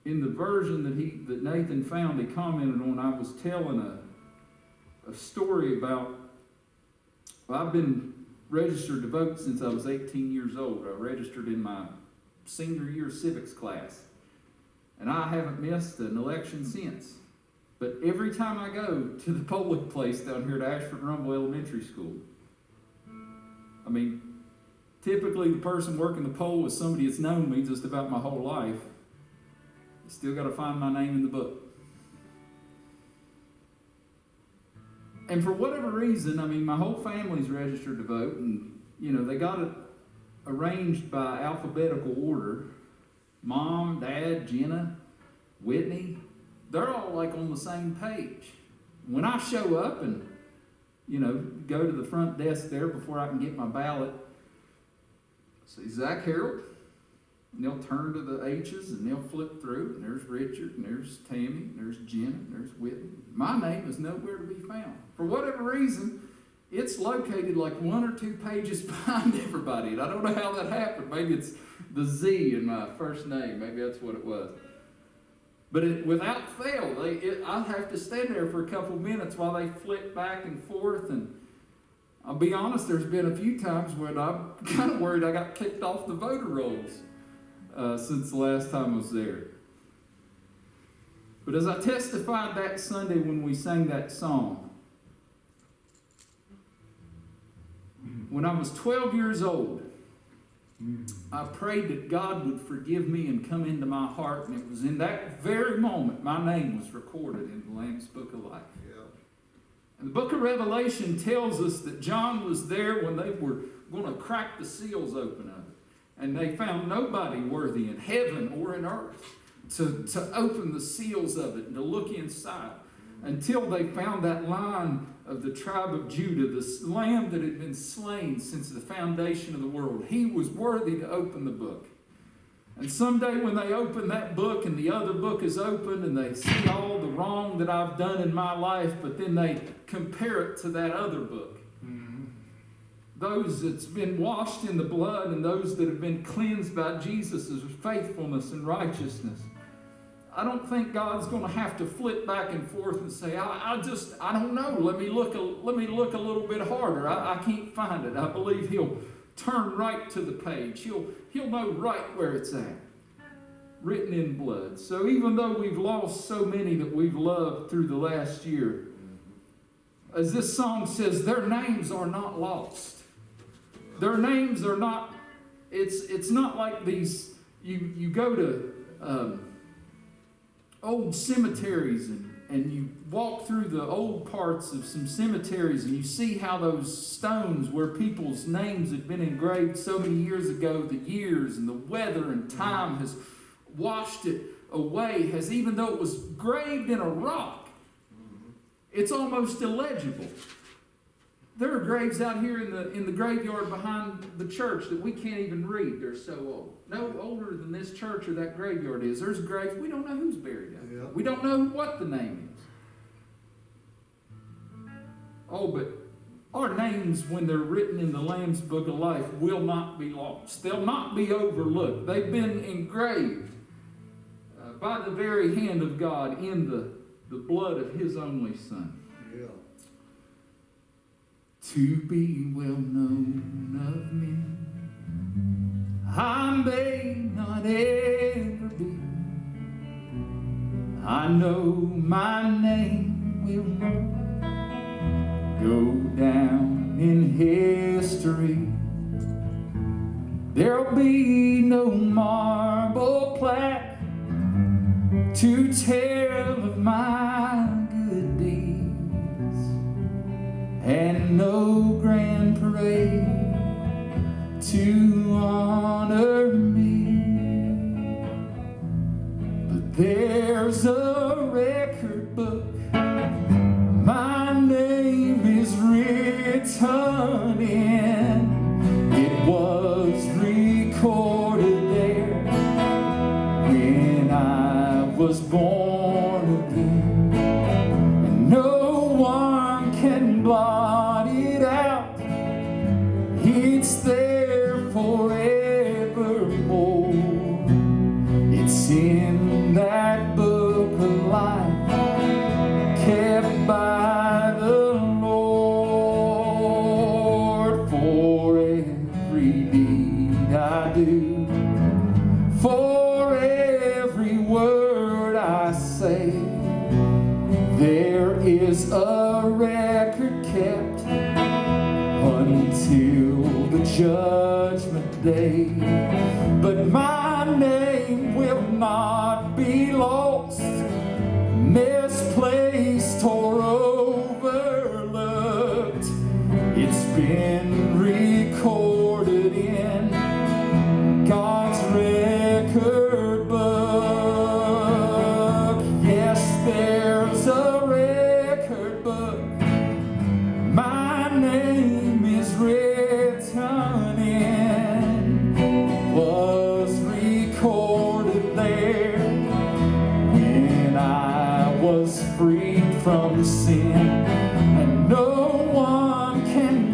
in the version that Nathan found, he commented on, I was telling a story about, well, I've been registered to vote since I was 18 years old. I registered in my senior year civics class, and I haven't missed an election since. But every time I go to the polling place down here at Ashford Rumble Elementary School, I mean, typically the person working the poll is somebody that's known me just about my whole life. You still got to find my name in the book. And for whatever reason, I mean, my whole family's registered to vote, and, you know, they got it arranged by alphabetical order. Mom, Dad, Jenna, Whitney, they're all like on the same page. When I show up and, you know, go to the front desk there before I can get my ballot, I see Zack Harold, and they'll turn to the H's and they'll flip through, and there's Richard, and there's Tammy, and there's Jenna, and there's Whitney. My name is nowhere to be found. For whatever reason, it's located like 1 or 2 pages behind everybody. And I don't know how that happened. Maybe it's the Z in my first name. Maybe that's what it was. But without fail, I have to stand there for a couple minutes while they flip back and forth. And I'll be honest, there's been a few times when I'm kind of worried I got kicked off the voter rolls since the last time I was there. But as I testified that Sunday when we sang that song, when I was 12 years old, I prayed that God would forgive me and come into my heart, and it was in that very moment my name was recorded in the Lamb's Book of Life. Yeah. And the book of Revelation tells us that John was there when they were going to crack the seals open of it, and they found nobody worthy in heaven or in earth to open the seals of it and to look inside, until they found that Lion of the tribe of Judah, the Lamb that had been slain since the foundation of the world. He was worthy to open the book. And someday when they open that book and the other book is opened and they see all the wrong that I've done in my life, but then they compare it to that other book. Those that's been washed in the blood and those that have been cleansed by Jesus' faithfulness and righteousness. I don't think God's going to have to flip back and forth and say, I don't know. Let me look a little bit harder. I can't find it. I believe He'll turn right to the page. He'll know right where it's at, written in blood. So even though we've lost so many that we've loved through the last year, as this song says, their names are not lost. Their names are not. It's not like these. You go to old cemeteries and you walk through the old parts of some cemeteries and you see how those stones where people's names had been engraved so many years ago, the years and the weather and time has washed it away, has, even though it was graved in a rock, it's almost illegible. There are graves out here in the graveyard behind the church that we can't even read. They're so old. No older than this church or that graveyard is. There's graves. We don't know who's buried out there. We don't know what the name is. Oh, but our names, when they're written in the Lamb's Book of Life, will not be lost. They'll not be overlooked. They've been engraved by the very hand of God in the blood of His only Son. Yeah. To be well known of men, I may not ever be. I know my name will not go down in history. There'll be no marble plaque to tell of my good deeds, and no grand parade to honor me. But there's a record book, my name is written in. It was recorded there when I was born again, and no one can blot it out. It's there forevermore. It's in that There's a record kept until the judgment day, but my name will not be lost, misplaced or overlooked. It's been recorded in God's record book. Yes, there's a record book. My name is written in, was recorded there when I was freed from sin, and no one can